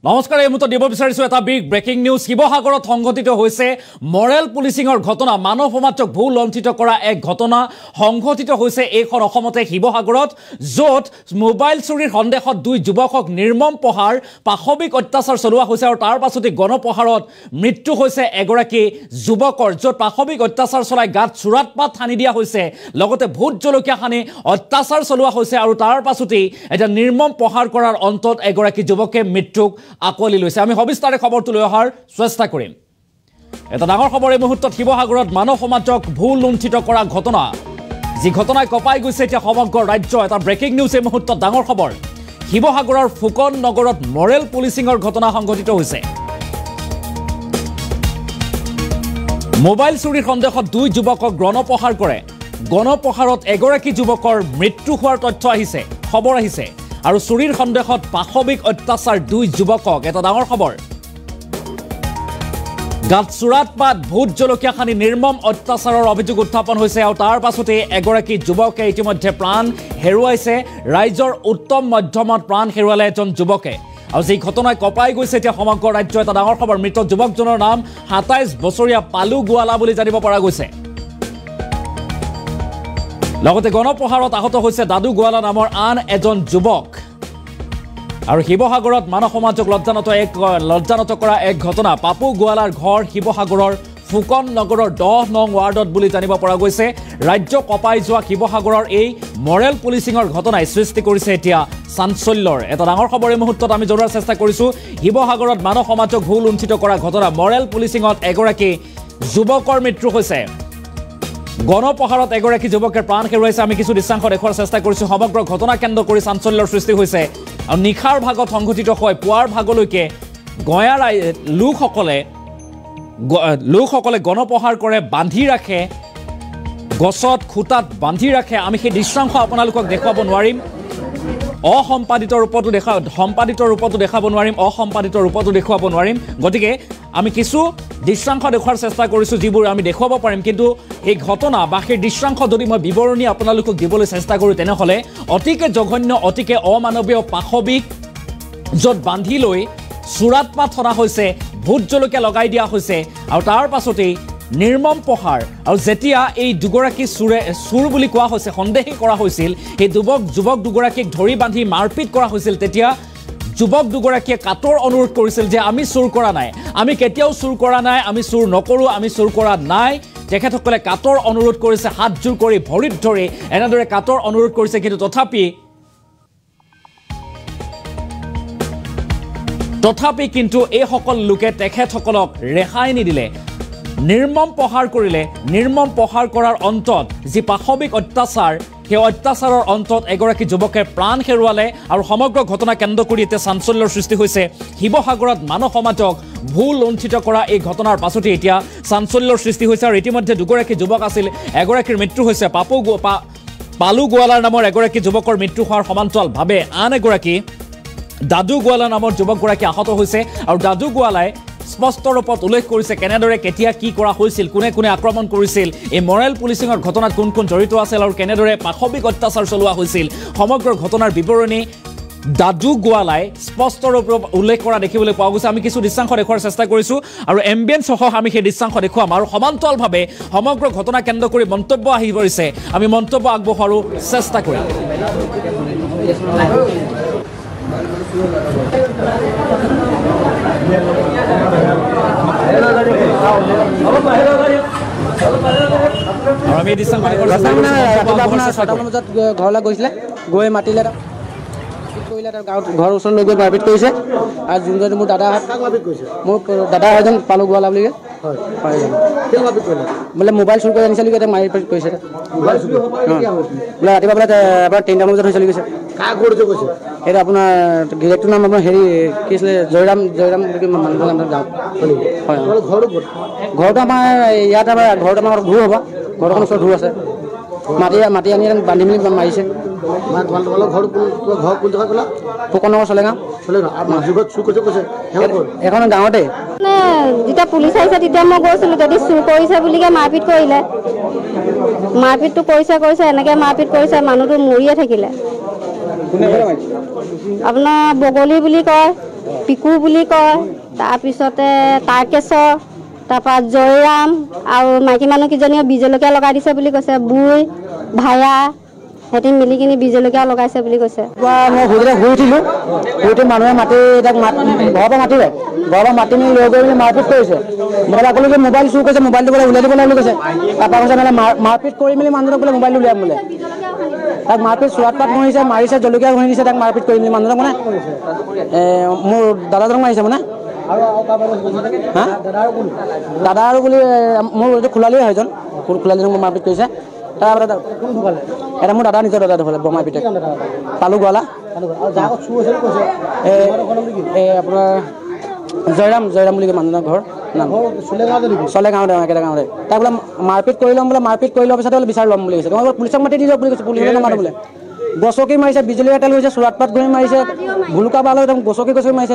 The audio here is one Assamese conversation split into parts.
নমস্কাৰ এই মুহূৰ্তত দিব বিচাৰিছো এটা বিগ ব্ৰেকিং নিউজ শিৱসাগৰত সংঘটিত হৈছে মৰেল পুলিচিংৰ ঘটনা মানৱ সমাজক ভূ লঞ্চিত কৰা এক ঘটনা সংঘটিত হৈছে এইখন অসমতে শিৱসাগৰত য'ত মোবাইল চুৰিৰ সন্দেহত দুই যুৱকক নিৰ্মম প্ৰহাৰ পাশবিক অত্যাচাৰ চলোৱা হৈছে আৰু তাৰ পাছতে গণপ্ৰহাৰত মৃত্যু হৈছে এগৰাকী যুৱকৰ য'ত পাশবিক অত্যাচাৰ চলাই গাত চুৰাত পাত সানি দিয়া হৈছে লগতে ভূত জলকীয়া সানি অত্যাচাৰ চলোৱা হৈছে আৰু তাৰ পাছতে এটা নিৰ্মম প্ৰহাৰ কৰাৰ অন্তত এগৰাকী যুৱকে মৃত্যুক আকলি লৈছে আমি সবিস্তাৰে খবৰটো লৈ অহাৰ চেষ্টা কৰিম এটা ডাঙৰ খবৰ এই মুহূৰ্তত শিৱসাগৰত মানৱ সমাজক ভূ লুণ্ঠিত কৰা ঘটনা যি ঘটনাই কপাই গৈছে এতিয়া সমগ্ৰ ৰাজ্য এটা ব্ৰেকিং নিউজ এই মুহূৰ্তত ডাঙৰ খবৰ শিৱসাগৰৰ ফুকন নগৰত মৰেল পুলিচিংৰ ঘটনা সংঘটিত হৈছে মোবাইল চুৰিৰ সন্দেহত দুই যুৱকক গণপ্ৰহাৰ কৰে গণপ্ৰহাৰত এগৰাকী যুৱকৰ মৃত্যু হোৱাৰ তথ্য আহিছে খবৰ আহিছে আৰু চুৰিৰ সন্দেহত পাশবিক অত্যাচাৰ দুই যুৱকক এটা ডাঙৰ খবৰ গাত চুৰাত পাত ভূত জলকীয়া খানি নিৰ্মম অত্যাচাৰৰ অভিযোগ উত্থাপন হৈছে আৰু তাৰ পাছতে এগৰাকী যুৱকে ইতিমধ্যে প্ৰাণ হেৰুৱাইছে ৰাইজৰ উত্তম মধ্যমত প্ৰাণ হেৰুৱালে এজন যুৱকে আৰু যি ঘটনাই কপাই গৈছে এতিয়া সমগ্ৰ ৰাজ্য এটা ডাঙৰ খবৰ মৃত যুৱকজনৰ নাম ২৭ বছৰীয়া পালু গোৱালা বুলি জানিব পৰা গৈছে লগতে গণপ্ৰহাৰত আহত হৈছে দাদু গোৱালা নামৰ আন এজন যুৱক আৰু শিৱসাগৰত মানৱ সমাজক লজ্জানত কৰা এক ঘটনা পাপু গোৱালাৰ ঘৰ শিৱসাগৰৰ ফুকন নগৰৰ 10 নং ৱাৰ্ডত বুলি জানিব পৰা গৈছে ৰাজ্য কপাই যোৱা শিৱসাগৰৰ এই মৰেল পুলিচিংৰ ঘটনাই সৃষ্টি কৰিছে এতিয়া চাঞ্চল্যৰ এটা ডাঙৰ খবৰ এই মুহূৰ্তত আমি জনোৱাৰ চেষ্টা কৰিছো শিৱসাগৰত মানৱ সমাজক ভূ লুণ্ঠিত কৰা ঘটনা মৰেল পুলিচিংত এগৰাকী যুৱকৰ মৃত্যু হৈছে গণপ্ৰহাৰত এগৰাকী যুৱকে প্ৰাণ হেৰুৱাইছে আমি কিছু দৃশ্যাংশ দেখুৱাৰ চেষ্টা কৰিছো সমগ্ৰ ঘটনা কেন্দ্ৰ কৰি চাঞ্চল্যৰ সৃষ্টি হৈছে আৰু নিখাৰ ভাগত সংঘটিত হয় পুৱাৰ ভাগলৈকে গয়াৰ লোকসকলে গণপ্ৰহাৰ কৰে বান্ধি ৰাখে গছত খুটাত বান্ধি ৰাখে আমি সেই দৃশ্যাংশ আপোনালোকক দেখুৱাব নোৱাৰিম অসম্পাদিত ৰূপতো দেখাব নোৱাৰিম গতিকে আমি কিছু দৃশ্যাংশ দেখুৱাৰ চেষ্টা কৰিছো যিবোৰ আমি দেখুৱাব পাৰিম কিন্তু এই ঘটনা বা সেই দৃশ্যাংশ যদি মই বিৱৰণী আপোনালোকক দিবলৈ চেষ্টা কৰোঁ তেনেহ'লে অতিকে জঘন্য অতিকে অমানৱীয় পাশবিক য'ত বান্ধি লৈ চুৰাত পাত সনা হৈছে ভূত জলকীয়া লগাই দিয়া হৈছে আৰু তাৰ পাছতেই নিৰ্মম প্ৰহাৰ আৰু যেতিয়া এই দুগৰাকী চুৰ বুলি কোৱা হৈছে সন্দেহী কৰা হৈছিল সেই যুৱক দুগৰাকীক ধৰি বান্ধি মাৰপিট কৰা হৈছিল তেতিয়া যুৱক দুগৰাকীয়ে কাটৰ অনুৰোধ কৰিছিল যে আমি চুৰ কৰা নাই আমি কেতিয়াও চুৰ কৰা নাই আমি চুৰ নকৰোঁ আমি চুৰ কৰা নাই তেখেতসকলে কাটৰ অনুৰোধ কৰিছে হাত জোৰ কৰি ভৰিত ধৰি এনেদৰে কাটৰ অনুৰোধ কৰিছে কিন্তু তথাপি কিন্তু এইসকল লোকে তেখেতসকলক ৰেহাই নিদিলে নিৰ্মম প্ৰহাৰ কৰিলে নিৰ্মম প্ৰহাৰ কৰাৰ অন্তত যি পাশবিক অত্যাচাৰ সেই অত্যাচাৰৰ অন্তত এগৰাকী যুৱকে প্ৰাণ হেৰুৱালে আৰু সমগ্ৰ ঘটনা কেন্দ্ৰ কৰি এতিয়া চাঞ্চল্যৰ সৃষ্টি হৈছে শিৱসাগৰত মানৱ সমাজক ভূ লুণ্ঠিত কৰা এই ঘটনাৰ পাছতে এতিয়া চাঞ্চল্যৰ সৃষ্টি হৈছে আৰু ইতিমধ্যে দুগৰাকী যুৱক আছিল এগৰাকীৰ মৃত্যু হৈছে পালু গোৱালাৰ নামৰ এগৰাকী যুৱকৰ মৃত্যু হোৱাৰ সমান্তৰালভাৱে আন এগৰাকী দাদু গোৱালা নামৰ যুৱকগৰাকী আহত হৈছে আৰু দাদু গোৱালাই স্পষ্ট ৰূপত উল্লেখ কৰিছে কেনেদৰে কেতিয়া কি কৰা হৈছিল কোনে কোনে আক্ৰমণ কৰিছিল এই মৰেল পুলিচিংৰ ঘটনাত কোন কোন জড়িত আছিল আৰু কেনেদৰে পাশবিক অত্যাচাৰ চলোৱা হৈছিল সমগ্ৰ ঘটনাৰ বিৱৰণী দাদু গোৱালাই স্পষ্ট ৰূপত উল্লেখ কৰা দেখিবলৈ পোৱা গৈছে আমি কিছু দৃশ্যাংশ দেখুৱাৰ চেষ্টা কৰিছোঁ আৰু এম্বিয়েন্সসহ আমি সেই দৃশ্যাংশ দেখুৱাম আৰু সমান্তৰালভাৱে সমগ্ৰ ঘটনা কেন্দ্ৰ কৰি মন্তব্য আহি পৰিছে আমি মন্তব্য আগবঢ়োৱাৰো চেষ্টা কৰিম আমি ঘৰলৈ গৈছিলে গৈ মাতিলে ঘৰৰ ওচৰত লৈ গৈ মাৰপিট কৰিছে আৰু যোনজন মোৰ দাদা মোৰ দাদা এজন পালু গোৱালা বুলি বোলে মোবাইল চুৰ কৰি আনিছিলো এতিয়া মাৰপিট কৰিছে বোলে ৰাতিপুৱা বোলে আপোনাৰ 3টা বজাত হৈ চলি গৈছে এইটো আপোনাৰ গিৰেকটোৰ নাম আপোনাৰ হেৰি কি আছিলে জয়ৰাম মানুহৰ নাম গাঁও হয় ঘৰটো আমাৰ ইয়াত আমাৰ ঘৰটো আমাৰ ঘূৰ হ'ব ঘৰখন ওচৰত ঘূৰ আছে মাটি আনি বান্ধি মেলি মাৰিছে ফুকন নগৰ চলেগাঁও এখন গাঁৱতে যেতিয়া পুলিচ আহিছে তেতিয়া মই গৈছিলোঁ যদি চুৰ কৰিছে বুলিকে মাৰপিট কৰিলে মাৰপিটটো কৰিছে এনেকৈ মাৰপিট কৰিছে মানুহটো মৰিয়ে থাকিলে আপোনাৰ বগলী বুলি কয় পিকু বুলি কয়, তাৰপিছতে তাৰকেশ্বৰ, তাৰপৰা জয়ৰাম আৰু মাইকী মানুহকেইজনীয়ে বীজ জলকীয়া লগাই দিছে বুলি কৈছে। বুই ভায়া সিহঁতি মিলি কিনি বীজ জলকীয়া লগাইছে বুলি কৈছে। মই শুই উঠিলোঁ, মানুহে মাতি তাক ঘৰৰ পৰা মাতিলে, ঘৰৰ পৰা মাতি মেলি লৈ গৈ মেলি মাৰপিট কৰিছে। মই ক'লো যে মোবাইল চুৰ কৰিছে, মোবাইলটো বোলে উলিয়াই দিব লাগে বুলি কৈছে। তাৰপৰা কৈছে মানে মাৰপিট কৰি মেলি মানুহজনক বোলে মোবাইলটো উলিয়াম বোলে। তাক মাৰপিট চোৱাত পাত মাৰিছে, মাৰিছে জলকীয়া ঘঁহি দিছে, তাক মাৰপিট কৰি মেলি মানুহজনক মানে মোৰ দাদাজনক মাৰিছে মানে। হা দাদা আৰু বুলি মোৰ খোলালিয়ে হয় এজন, খোলালিজনক মোৰ মাৰপিট কৰিছে। তাৰপৰা এটা মোৰ দাদা নিজৰ দাদা ধৰিলে বমাই পিতেক পালু গোৱালা। আপোনাৰ জয়ৰাম বুলি কয় মানুহজনৰ ঘৰ নাম চলে গাঁৱতে একেটা গাঁৱতে। তাক বোলে মাৰপিট কৰি ল'ম বোলে, মাৰপিট কৰি লোৱাৰ পিছতে বোলে বিচাৰি ল'ম বুলি কৈছে। মই পুলিচক মাতি দি দিয়ক বুলি কৈছে, পুলিচে নামাতো বোলে। গছকি মাৰিছে, বিজুলী এটাল হৈছে, চোৰাত পাত ঘূৰি মাৰিছে, ভুলুকা বাল একদম গছকি মাৰিছে।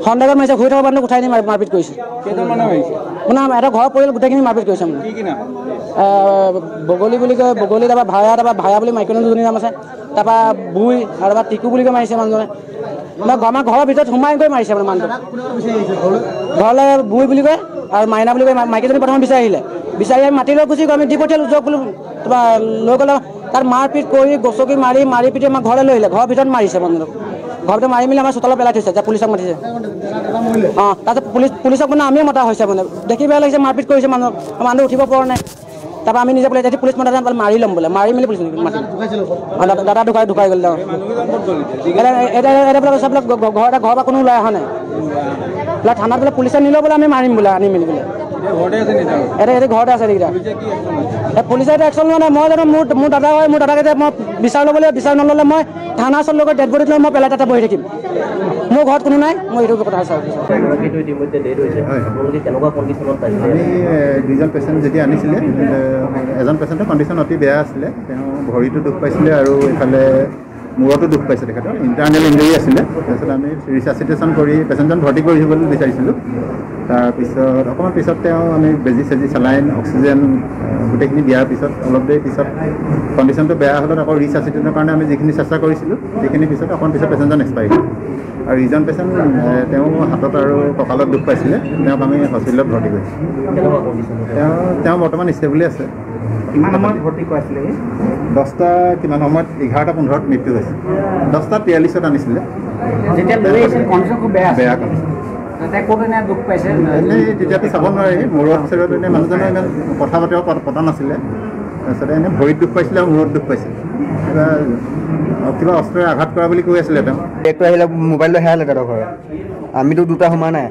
সন্দেহত মাৰিছে, শুই থকা মানুহ উঠাই নি মাৰপিট কৰিছে। মানে এটা ঘৰৰ পৰিয়াল গোটেইখিনি মাৰপিট কৰিছে মানে। বগলী বুলি কয়, বগলী তাৰপৰা ভায়া বুলি মাইকী দুজনী নাম আছে। তাৰপৰা বুই আৰু তাৰপৰা টিকু বুলি কয় মাৰিছে মানুহজনে। আমাৰ ঘৰৰ ভিতৰত সোমাই গৈ মাৰিছে মানে মানুহটো। ঘৰলৈ বুই বুলি কয় আৰু মাইনা বুলি কয়, মাইকীজনী প্ৰথমে বিচাৰি আহিলে, বিচাৰি আহি মাতি লৈ গুচি গৈ আমি দি পঠিয়ালোঁ যক বোলো। তাৰপৰা লৈ গ'লে তাত মাৰপিট কৰি গছকি মাৰি পিটি আমাৰ ঘৰলৈ লৈ আহিলে, ঘৰৰ ভিতৰত মাৰিছে মানুহজনক। ঘৰৰ ভিতৰত মাৰি মেলি আমাৰ চোতালত পেলাই থৈছে, যে পুলিচক মাতিছে। অঁ তাৰপিছত পুলিচক মানে আমিয়ে মতা হৈছে মানে, দেখি বেয়া লাগিছে, মাৰপিট কৰিছে মানুহক, মানুহ উঠিব পৰা নাই। তাৰপৰা আমি নিজে বোলে যদি পুলিচ মাতা বোলে মাৰি ল'ম বোলে, মাৰি মেলি পুলিচ মাতি দাদা ঢুকাই গ'ল। ঘৰৰ পৰা কোনো ওলাই অহা নাই বোলে, থানাত বোলে পুলিচে নিলেও বোলে আমি মাৰিম বোলে, আনি মেলি বোলে। এতিয়া ঘৰতে আছে এইকেইটা। পুলিচে এতিয়া একশ্যন লোৱা নাই। মই জানো মোৰ দাদা হয়, মোৰ দাদাক এতিয়া মই বিচাৰ ল'বলৈ, বিচাৰ নল'লে মই থানা ওচৰত লগত ডেড বডিত লৈ মই পেলাই তাতে বহি থাকিম। মোৰ ঘৰত কোনো নাই, মই এইটো কথা চাওঁ। আমি দুইজন পেচেণ্ট যেতিয়া আনিছিলে, এজন পেচেণ্টৰ কণ্ডিশ্যন অতি বেয়া আছিলে, তেওঁ ভৰিটো দুখ পাইছিলে আৰু এইফালে মূৰতো দুখ পাইছে, তেখেতৰ ইণ্টাৰনেল ইঞ্জুৰি আছিলে। তাৰপিছত আমি ৰিচাচিটেশ্যন কৰি পেচেণ্টজন ভৰ্তি কৰি দিবলৈ বিচাৰিছিলোঁ। তাৰপিছত অকণমান পিছত আমি বেজি চেজি চেলাইন অক্সিজেন গোটেইখিনি দিয়াৰ পিছত অলপ দেৰি পিছত কণ্ডিশ্যনটো বেয়া হ'লত আকৌ ৰিচাচিটেশ্যনৰ কাৰণে আমি যিখিনি চেষ্টা কৰিছিলোঁ, সেইখিনি পিছত অকণমান পিছত পেচেণ্টজন এক্সপায়াৰ হ'ল। আৰু ইজন পেচেণ্ট তেওঁ হাতত আৰু কঁকালত দুখ পাইছিলে, তেওঁক আমি হস্পিটেলত ভৰ্তি কৰিছোঁ। তেওঁ বৰ্তমান ষ্টেবলি আছে। কিমান সময়ত ভৰ্তি কৰাইছিলে? 10টা কিমান সময়ত 11:15 মৃত্যু হৈছে। 10:43 আনিছিলে। বেয়া কণ্ডিশ্যন। দুখ পাইছে এনেই তেতিয়াতো চাব নোৱাৰি, মূৰত চৰত এনেই মানুহজনে ইমান কথা বতৰা পতা নাছিলে। তাৰপিছতে এনেই ভৰিত দুখ পাইছিলে আৰু মূৰত দুখ পাইছিলে। কিবা অস্ত্ৰৰে আঘাত কৰা বুলি কৈ আছিলে তেওঁ। একটো আহিলে মোবাইলটো হেৰালে তাহাঁতৰ ঘৰত। আমিতো দুটা সোমা নাই,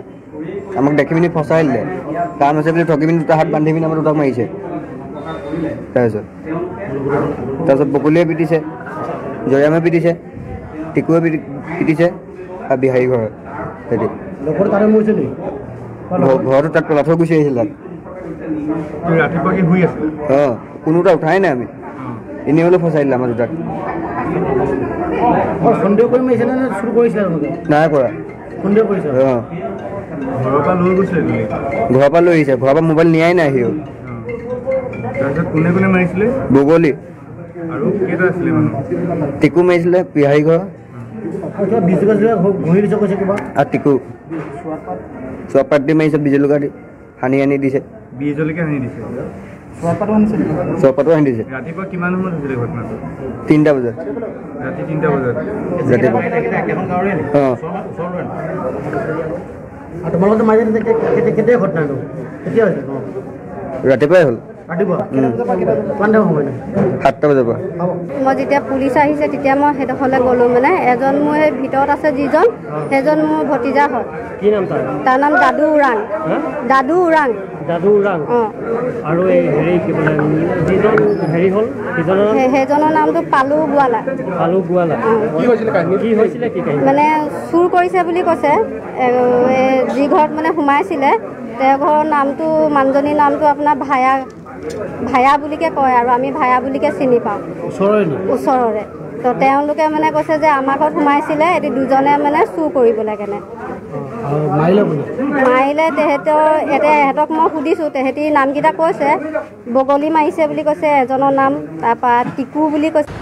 আমাক দেখি পিনি ফচাই দিলে। কাম আছে বুলি ঠকি পিনি দুটা হাত বান্ধি পিনি আমাৰ দুটাক মাৰিছে। তাৰপিছত বকলীয়ে পিটিছে, জয়ামে পিটিছে, টিকুৱে পিটিছে আৰু বিহাৰী ঘৰত। ঘৰটো তাত পেলাই থৈ গুচি আহিছিলে। অঁ কোনো এটা উঠাই নাই আমি, এনেই হ'লেও ফচাই দিলে আমাৰ দুটাক। নাই কৰা। অঁ ঘৰৰ পৰা লৈ আহিছে, ঘৰৰ পৰা মোবাইল নিয়াই নাই সিও। কোনে মাৰিছিলে? বগলী আৰু কেইটা আছিলে মানুহ? টিকু মাৰিছিলে, বিহাৰী ঘৰ আৰু টিকু চোৱাপ পাত দি মাৰিছে, বীজ জলকীয়া দি সানি দিছে। বীজ জলকীয়া সানি দিছে? চোৱাপাতো সানি দিছে। ৰাতিপুৱা কিমান সময়ত হৈছিলে ঘটনাটো? 3টা বজাত। ৰাতি 3টা বজাত ৰাতিপুৱা। অঁ ৰাতিপুৱাই হ'ল। 7টা বজাৰ পৰা। মই যেতিয়া পুলিচ আহিছে তেতিয়া মই সেইডোখৰলৈ গ'লোঁ। মানে এজন মোৰ সেই ভিতৰত আছে যিজন, সেইজন মোৰ ভতিজা হয়। কি নাম তাৰ নাম দাদু ওৰাং। অঁ আৰু এই হেৰি কি বোলে যিজন হেৰি হ'ল সেইজনৰ নামটো পালু গোৱালা। মানে চুৰ কৰিছে বুলি কৈছে। যি ঘৰত মানে সোমাইছিলে তেওঁৰ ঘৰৰ নামটো, মানুহজনীৰ নামটো আপোনাৰ ভায়া বুলিকে কয় আৰু আমি ভায়া বুলিকে চিনি পাওঁ, ওচৰৰে। তো তেওঁলোকে মানে কৈছে যে আমাৰ ঘৰত সোমাইছিলে, এটি দুজনে মানে চুৰ কৰিবলৈ কেনে মাৰিলে। এহেঁতক মই সুধিছোঁ, তেহেঁতি নামকেইটা কৈছে। বগলী মাৰিছে বুলি কৈছে এজনৰ নাম, তাৰপৰা টিকু বুলি কৈছে।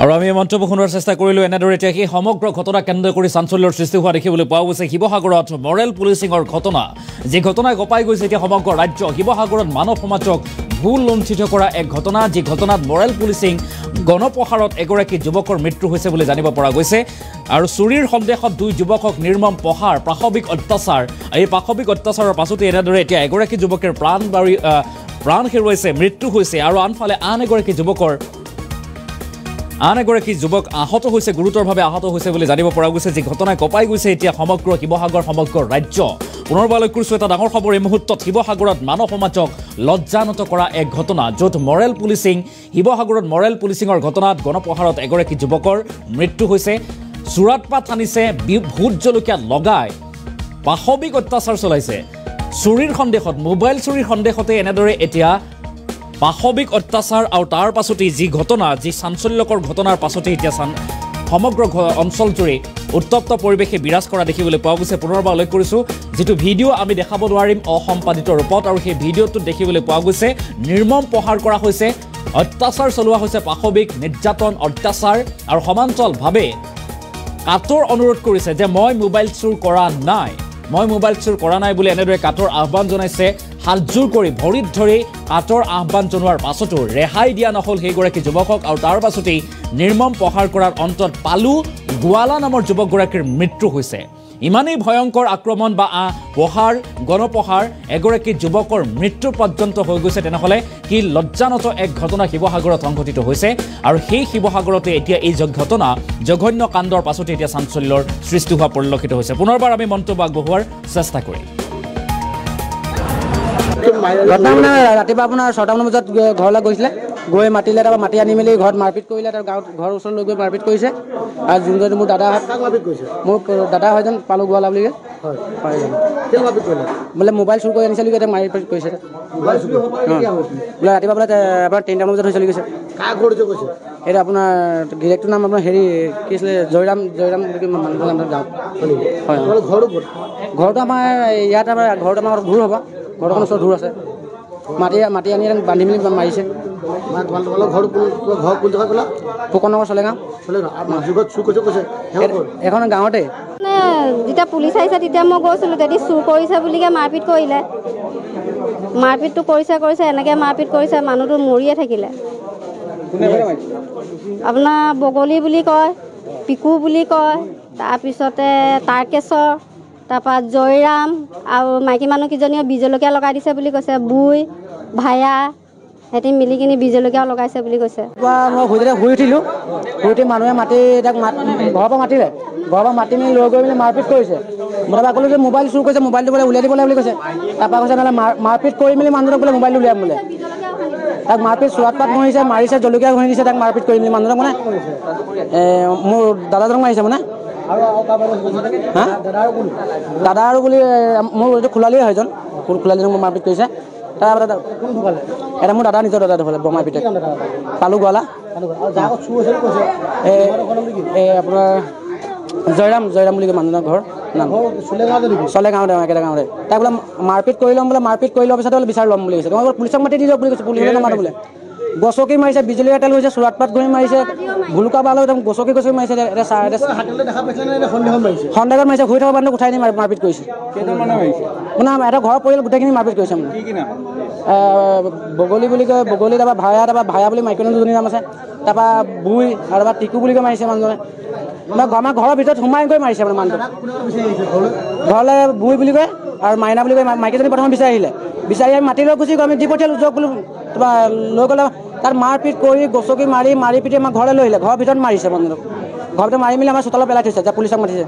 আৰু আমি মন্তব্য শুনোৱাৰ চেষ্টা কৰিলোঁ এনেদৰে এতিয়া সেই সমগ্ৰ ঘটনা কেন্দ্ৰ কৰি চাঞ্চল্যৰ সৃষ্টি হোৱা দেখিবলৈ পোৱা গৈছে শিৱসাগৰত মৰেল পুলিচিঙৰ ঘটনা যি ঘটনাই গপাই গৈছে এতিয়া সমগ্ৰ ৰাজ্য শিৱসাগৰত মানৱ সমাজক ভুল লুণ্ঠিত কৰা এক ঘটনা যি ঘটনাত মৰেল পুলিচিং গণপ্ৰহাৰত এগৰাকী যুৱকৰ মৃত্যু হৈছে বুলি জানিব পৰা গৈছে আৰু চুৰিৰ সন্দেহত দুই যুৱকক নিৰ্মম প্ৰহাৰ পাশৱিক অত্যাচাৰ এই পাশৱিক অত্যাচাৰৰ পাছতে এনেদৰে এতিয়া এগৰাকী যুৱকৰ প্ৰাণ হেৰুৱাইছে মৃত্যু হৈছে আৰু আনফালে আন এগৰাকী যুৱক আহত হৈছে গুৰুতৰভাৱে আহত হৈছে বুলি জানিব পৰা গৈছে যি ঘটনাই কঁপাই গৈছে এতিয়া সমগ্ৰ শিৱসাগৰ সমগ্ৰ ৰাজ্য পুনৰবাৰ লক্ষ্য কৰিছোঁ এটা ডাঙৰ খবৰ এই মুহূৰ্তত শিৱসাগৰত মানৱ সমাজক লজ্জানত কৰা এক ঘটনা য'ত মৰেল পুলিচিং শিৱসাগৰত মৰেল পুলিচিঙৰ ঘটনাত গণপ্ৰহাৰত এগৰাকী যুৱকৰ মৃত্যু হৈছে চোৰাটপাত আনিছে ভোট জলকীয়া লগাই পাশৱিক অত্যাচাৰ চলাইছে চুৰিৰ সন্দেহত মোবাইল চুৰিৰ সন্দেহতে এনেদৰে এতিয়া পাশৱিক অত্যাচাৰ আৰু তাৰ পাছতেই যি ঘটনা যি চাঞ্চল্যকৰ ঘটনাৰ পাছতেই এতিয়া সমগ্ৰ অঞ্চলজুৰি উত্তপ্ত পৰিৱেশে বিৰাজ কৰা দেখিবলৈ পোৱা গৈছে পুনৰবাৰ উল্লেখ কৰিছোঁ যিটো ভিডিঅ' আমি দেখাব নোৱাৰিম অসম্পাদিত ৰূপত আৰু সেই ভিডিঅ'টোত দেখিবলৈ পোৱা গৈছে নিৰ্মম প্ৰহাৰ কৰা হৈছে অত্যাচাৰ চলোৱা হৈছে পাশৱিক নিৰ্যাতন অত্যাচাৰ আৰু সমান্তৰালভাৱে কাটৰ অনুৰোধ কৰিছে যে মই মোবাইল চুৰ কৰা নাই বুলি এনেদৰে কাটৰ আহ্বান জনাইছে হাতজোৰ কৰি ভৰিত ধৰি কাটৰ আহ্বান জনোৱাৰ পাছতো ৰেহাই দিয়া নহ'ল সেইগৰাকী যুৱকক আৰু তাৰ পাছতেই নিৰ্মম প্ৰহাৰ কৰাৰ অন্তত পালু গোৱালা নামৰ যুৱকগৰাকীৰ মৃত্যু হৈছে ইমানেই ভয়ংকৰ আক্ৰমণ বা গণপ্ৰহাৰ এগৰাকী যুৱকৰ মৃত্যু পৰ্যন্ত হৈ গৈছে তেনেহ'লে কি লজ্জানত এক ঘটনা শিৱসাগৰত সংঘটিত হৈছে আৰু সেই শিৱসাগৰতে এতিয়া এই ঘটনা জঘন্য কাণ্ডৰ পাছতে এতিয়া চাঞ্চল্যৰ সৃষ্টি হোৱা পৰিলক্ষিত হৈছে পুনৰবাৰ আমি মন্তব্য আগবঢ়োৱাৰ চেষ্টা কৰিম ঘটনা মানে ৰাতিপুৱা আপোনাৰ 6টামান বজাত ঘৰলৈ গৈছিলে গৈ মাতিলে তাৰপৰা মাতি আনি মেলি ঘৰত মাৰপিট কৰিলে তাৰ গাঁৱত ঘৰৰ ওচৰত লৈ গৈ মাৰপিট কৰিছে আৰু যোনজন মোৰ দাদা মোৰ দাদা হয় যেন পালু গোৱালা বুলি বোলে মোবাইল চুৰ কৰি আনিছে বুলি এতিয়া মাৰপিট কৰিছে বোলে ৰাতিপুৱা বোলে আপোনাৰ 3টামান বজাত হৈ চলি গৈছে এইটো আপোনাৰ গিৰেকটোৰ নাম আপোনাৰ হেৰি কি আছিলে জয়ৰাম বুলি মানুহৰ নাম গাঁৱত হয় ঘৰটো আমাৰ ইয়াত আমাৰ ঘৰটো আমাৰ ঘূৰ হ'ব ঘৰখন ওচৰত দূৰ আছে মাটি আনি বান্ধি মেলি মাৰিছে ফুকনগৰ চলেগাঁও এখন গাঁৱতে মানে যেতিয়া পুলিচ আহিছে তেতিয়া মই গৈছিলোঁ তেতিয়া চুৰ কৰিছে বুলিকে মাৰপিট কৰিলে মাৰপিটটো কৰিছে এনেকৈ মাৰপিট কৰিছে মানুহটো মৰিয়ে থাকিলে আপোনাৰ বগলী বুলি কয় পিকু বুলি কয় তাৰপিছতে তাৰকেশ্বৰ তাৰপৰা জয়ৰাম আৰু মাইকী মানুহকেইজনীয়ে বীজ জলকীয়া লগাই দিছে বুলি কৈছে বুই ভায়া সিহঁতি মিলি কিনি বীজ জলকীয়াও লগাইছে বুলি কৈছে মই শুই উঠিলোঁ শুই উঠি মানুহে মাতি তাক ঘৰৰ পৰা মাতিলে ঘৰৰ পৰা মাতি মেলি লৈ গৈ মেলি মাৰপিট কৰিছে মই তাৰপৰা ক'লোঁ যে মোবাইল চুৰ কৰিছে মোবাইলটো বোলে উলিয়াই দিবলৈ বুলি কৈছে তাৰপৰা কৈছে নহ'লে মাৰপিট কৰি মেলি মানুহজনক বোলে মোবাইলটো উলিয়াম বোলে তাক মাৰপিট চোৰাটপাত মাৰিছে জলকীয়া ঘঁহি দিছে তাক মাৰপিট কৰি মেলি মানুহজনক মানে মোৰ দাদাজনক মাৰিছে মানে দাদা আৰু বুলি মোৰ এইটো খোলালিয়ে হয় এজন খোলালিজনক মোৰ মাৰপিট কৰিছে তাৰপৰা এটা মোৰ দাদা নিজৰ দাদা ধৰিলে বমাই পিতে পালু গোৱালা এই আপোনাৰ জয়ৰাম বুলি কয় মানুহজনৰ ঘৰ নাম চলেগাঁৱতে একেটা গাঁৱতে তাক বোলে মাৰপিট কৰি ল'ম বোলে মাৰপিট কৰি লোৱাৰ পিছতে বোলে বিচাৰ ল'ম বুলি কৈছে তোমাক পুলিচক মাতি দি দিয়ক বুলি কৈছে পুলিচে নামাতো বোলে গছকি মাৰিছে বিজুলীয়া তেল হৈছে চোৰাটপাত ঘূৰি মাৰিছে ভুলুকা বাল একদম গছকি মাৰিছে সন্দেহত মাৰিছে শুই থকা মানুহক উঠাই নি মাৰপিট কৰিছে মানে এটা ঘৰৰ পৰিয়াল গোটেইখিনি মাৰপিট কৰিছে মানে বগলী বুলি কয় বগলী তাৰপৰা ভায়া বুলি মাইকী দুজনী নাম আছে তাৰপৰা বুই আৰু তাৰপৰা টিকু বুলি কয় মাৰিছে মানুহজনে আমাৰ ঘৰৰ ভিতৰত সোমাই গৈ মাৰিছে মানে মানুহটো ঘৰলৈ বুই বুলি কয় আৰু মাইনা বুলি কয় মাইকীজনী প্ৰথমে বিচাৰি আহিলে বিচাৰি আহি মাতি লৈ গুচি গৈ আমি দি পঠিয়ালোঁ যক বোলো তাৰপৰা লৈ গ'লে তাত মাৰপিট কৰি গছকি মাৰি পিটি আমাৰ ঘৰলৈ লৈ আহিলে ঘৰৰ ভিতৰত মাৰিছে মানুহজনক ঘৰৰ ভিতৰত মাৰি মেলি আমাৰ চোতালত পেলাই থৈছে যে পুলিচক মাতিছে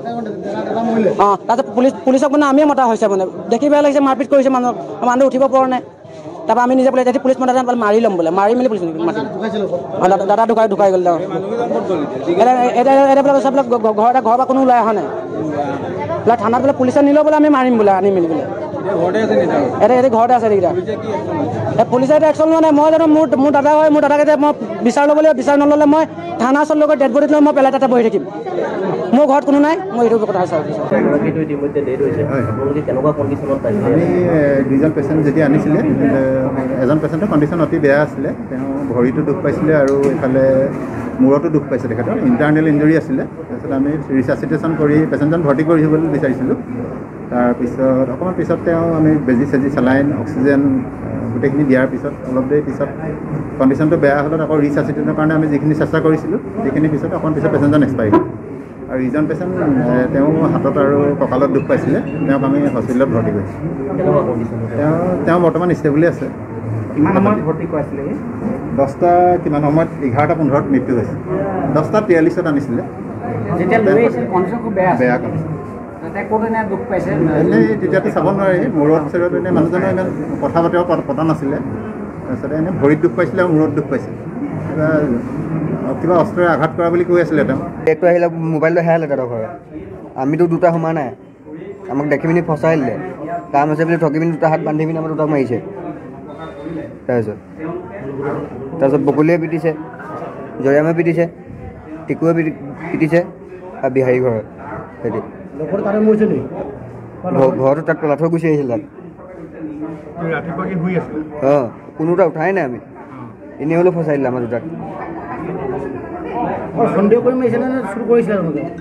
অঁ তাৰপিছত পুলিচক মানে আমিয়ে মতা হৈছে মানে দেখি বেয়া লাগিছে মাৰপিট কৰিছে মানুহ উঠিব পৰা নাই তাৰপৰা আমি নিজে বোলে যদি পুলিচ মতা মাৰি ল'ম বোলে মাৰি মেলি পুলিচ মাতি দাদা ঢুকাই গ'ল এতিয়া বোলে চববিলাক ঘৰৰ পৰা কোনো ওলাই অহা নাই বোলে থানাত বোলে পুলিচে নিলেও বোলে আমি মাৰিম বোলে আনি মেলি বোলে এতিয়া ঘৰতে আছে এইকেইটা পুলিচে এতিয়া একশ্যন লোৱা নাই মই জানো মোৰ দাদা হয় মোৰ দাদাক এতিয়া মই বিচাৰ ল'ব লাগিব বিচাৰ নল'লে মই থানা ওচৰত লগত ডেড বডিত লৈ মই পেলাই তাতে বহি থাকিম মোৰ ঘৰত কোনো নাই মই এইটো কথা চাওঁ আমি দুইজন পেচেণ্ট যেতিয়া আনিছিলে এজন পেচেণ্টৰ কণ্ডিশ্যন অতি বেয়া আছিলে তেওঁ ভৰিটো দুখ পাইছিলে আৰু এইফালে মূৰতো দুখ পাইছে তেখেতৰ ইণ্টাৰনেল ইঞ্জুৰি আছিলে তাৰপিছত আমি ৰিচাচিটেশ্যন কৰি পেচেণ্টজন ভৰ্তি কৰিছোঁ বুলি বিচাৰিছিলোঁ তাৰপিছত অকণমান পিছত তেওঁ আমি বেজি চেজি চেলাইন অক্সিজেন গোটেইখিনি দিয়াৰ পিছত অলপ দেৰি পিছত কণ্ডিশ্যনটো বেয়া হ'লত আকৌ ৰিচাচিটেশ্যনৰ কাৰণে আমি যিখিনি চেষ্টা কৰিছিলোঁ সেইখিনি পিছত অকণমান পিছত পেচেণ্টজন এক্সপায়াৰ হ'ল আৰু ইজন পেচেণ্ট তেওঁ হাতত আৰু কঁকালত দুখ পাইছিলে তেওঁক আমি হস্পিটেলত ভৰ্তি কৰিছোঁ তেওঁ বৰ্তমান ষ্টেবলি আছে 10টা কিমান সময়ত 11:15 মৃত্যু হৈছে 10:43 আনিছিলে বেয়া এনেই তেতিয়াতো চাব নোৱাৰি মূৰত চৰত এনেই মানুহজনৰ ইমান কথা বতৰা পতা নাছিলে তাৰপিছতে এনেই ভৰিত দুখ পাইছিলে আৰু মূৰত দুখ পাইছিলে কিবা অস্ত্ৰৰে আঘাত কৰা বুলি কৈ আছিলে তেওঁ একটো আহিলে মোবাইলটো হেৰালে তাহাঁতৰ ঘৰত আমিতো দুটা সোমা নাই আমাক দেখি পিনি ফচাই দিলে কাম আছে বুলি ঠকি পিনি দুটা হাত বান্ধি পিনি আমাৰ দুটাক মাৰিছে তাৰপিছত বকুলীয়ে পিটিছে জয়ামে পিটিছে টিকুৱে পিটিছে আৰু বিহাৰী ঘৰত সেইটো ঘৰটো তাত পেলাই থৈ গুচি আহিছিলে অঁ কোনো এটা উঠাই নাই আমি এনেই হ'লেও ফচাই দিলে আমাৰ দুটাক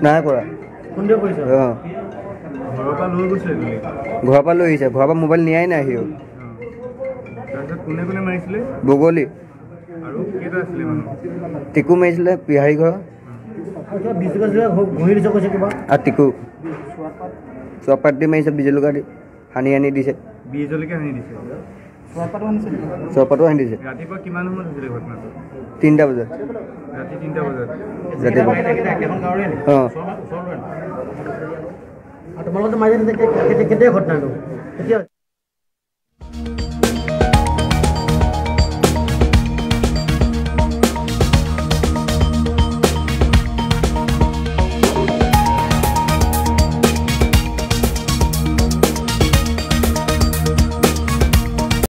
নাই কৰা অঁ ঘৰৰ পৰা লৈ আহিছে ঘৰৰ পৰা মোবাইল নিয়াই নাই সিও বগলী টিকু মাৰিছিলে বিহাৰী ঘৰ আৰু টিকু চোৱা পাত দি মাৰিছে বিজলুকা দি সানি আনি দিছে চোৱাপাতো আনি দিছে 3টা বজাত ৰাতিপুৱা অঁ তোমালোকৰ মাজে কেতিয়া ঘটনাটো